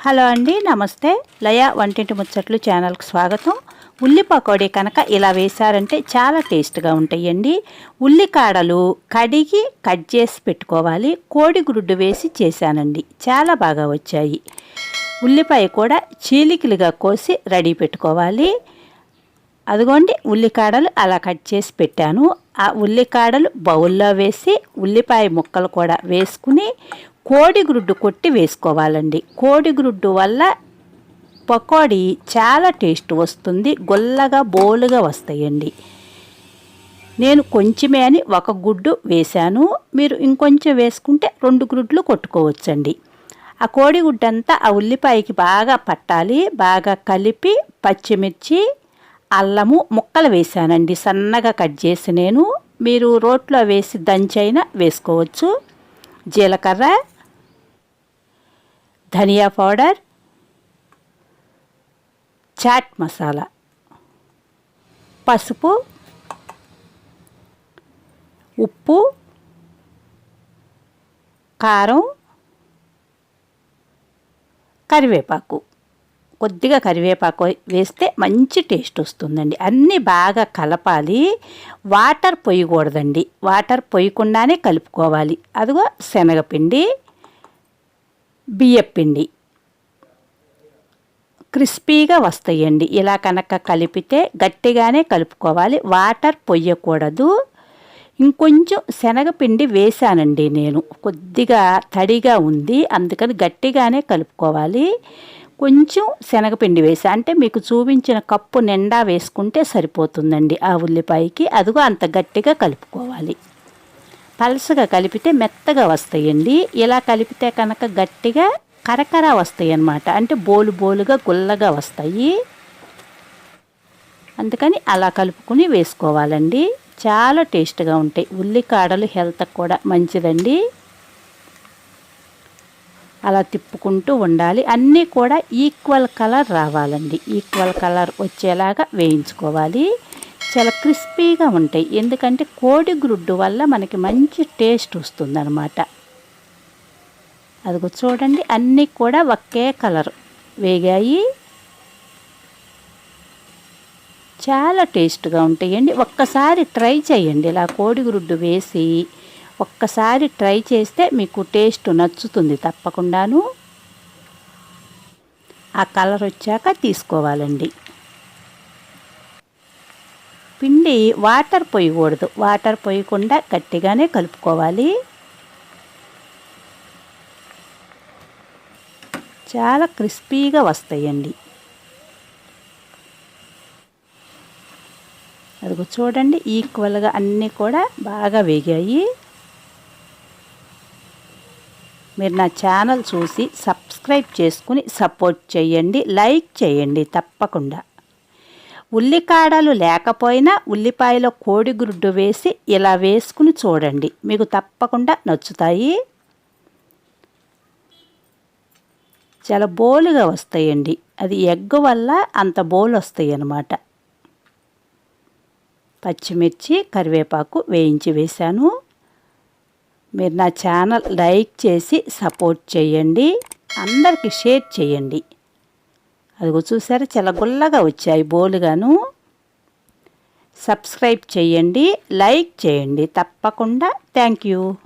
Hello అండి, నమస్తే. లయ వంటింటి ముచ్చట్లు ఛానల్కి స్వాగతం. ఉల్లి పకోడీ కనుక ఇలా వేశారంటే చాలా టేస్ట్గా ఉంటాయండి. ఉల్లికాడలు కడిగి కట్ చేసి పెట్టుకోవాలి. కోడిగుడ్డు వేసి చేశానండి, చాలా బాగా వచ్చాయి. ఉల్లిపాయ కూడా చీలికలుగా కోసి రెడీ పెట్టుకోవాలి. అదిగోండి, ఉల్లికాడలు అలా కట్ చేసి పెట్టాను. ఆ ఉల్లికాడలు బౌల్లో వేసి ఉల్లిపాయ ముక్కలు కూడా వేసుకుని కోడిగుడ్డు కొట్టి వేసుకోవాలండి. కోడిగుడ్డు వల్ల పకోడీ చాలా టేస్ట్ వస్తుంది, గొల్లగా బోలుగా వస్తాయండి. నేను కొంచెమే అని ఒక గుడ్డు వేశాను, మీరు ఇంకొంచెం వేసుకుంటే 2 గుడ్లు కొట్టుకోవచ్చండి. ఆ కోడిగుడ్డు అంతా ఆ ఉల్లిపాయకి బాగా పట్టాలి. బాగా కలిపి పచ్చిమిర్చి అల్లము ముక్కలు వేసానండి, సన్నగా కట్ చేసి. మీరు రోట్లో వేసి దంచైనా వేసుకోవచ్చు. జీలకర్ర, ధనియా పౌడర్, చాట్ మసాలా, పసుపు, ఉప్పు, కారం, కరివేపాకు. కొద్దిగా కరివేపాకు వేస్తే మంచి టేస్ట్ వస్తుందండి. అన్నీ బాగా కలపాలి. వాటర్ పోయకూడదండి, వాటర్ పోయకుండానే కలుపుకోవాలి. అదిగో శనగపిండి, బియ్యపిండి క్రిస్పీగా వస్తాయండి. ఇలా కనుక కలిపితే గట్టిగానే కలుపుకోవాలి, వాటర్ పొయ్యకూడదు. ఇంకొంచెం శనగపిండి వేసానండి నేను, కొద్దిగా తడిగా ఉంది, అందుకని గట్టిగానే కలుపుకోవాలి. కొంచెం శనగపిండి వేసా అంటే మీకు చూపించిన కప్పు నిండా వేసుకుంటే సరిపోతుందండి ఆ ఉల్లిపాయకి. అదిగో అంత గట్టిగా కలుపుకోవాలి. పలసగా కలిపితే మెత్తగా వస్తాయండి. ఇలా కలిపితే కనుక గట్టిగా కరకర వస్తాయి అన్నమాట, అంటే బోలు బోలుగా గుల్లగా వస్తాయి. అందుకని అలా కలుపుకుని వేసుకోవాలండి. చాలా టేస్ట్గా ఉంటాయి. ఉల్లికాడలు హెల్త్కి కూడా మంచిదండి. అలా తిప్పుకుంటూ ఉండాలి. అన్నీ కూడా ఈక్వల్ కలర్ రావాలండి, ఈక్వల్ కలర్ వచ్చేలాగా వేయించుకోవాలి. చాలా క్రిస్పీగా ఉంటాయి, ఎందుకంటే కోడిగుడ్డు వల్ల మనకి మంచి టేస్ట్ వస్తుందన్నమాట. అదిగో చూడండి, అన్నీ కూడా ఒకే కలర్ వేగాయి. చాలా టేస్ట్గా ఉంటాయండి. ఒక్కసారి ట్రై చేయండి, ఇలా కోడిగుడ్డు వేసి ఒక్కసారి ట్రై చేస్తే మీకు టేస్ట్ నచ్చుతుంది తప్పకుండాను. ఆ కలర్ వచ్చాక తీసుకోవాలండి. పిండి వాటర్ పోయకూడదు, వాటర్ పోయకుండా గట్టిగానే కలుపుకోవాలి. చాలా క్రిస్పీగా వస్తాయండి. అదిగో చూడండి, ఈక్వల్గా అన్నీ కూడా బాగా వేగాయి. మీరు నా ఛానల్ చూసి సబ్స్క్రైబ్ చేసుకుని సపోర్ట్ చేయండి, లైక్ చేయండి తప్పకుండా. ఉల్లికాడలు లేకపోయినా ఉల్లిపాయలో కోడిగుడ్డు వేసి ఇలా వేసుకుని చూడండి, మీకు తప్పకుండా నచ్చుతాయి. చాలా బోలుగా వస్తాయండి, అది ఎగ్ వల్ల అంత బోలు వస్తాయి అన్నమాట. పచ్చిమిర్చి కరివేపాకు వేయించి వేశాను. మీరు నా ఛానల్ లైక్ చేసి సపోర్ట్ చేయండి, అందరికీ షేర్ చేయండి. అదిగో చూసారా, చాలా గుల్లగా వచ్చాయి బోలుగాను. సబ్స్క్రైబ్ చేయండి, లైక్ చేయండి తప్పకుండా. Thank you.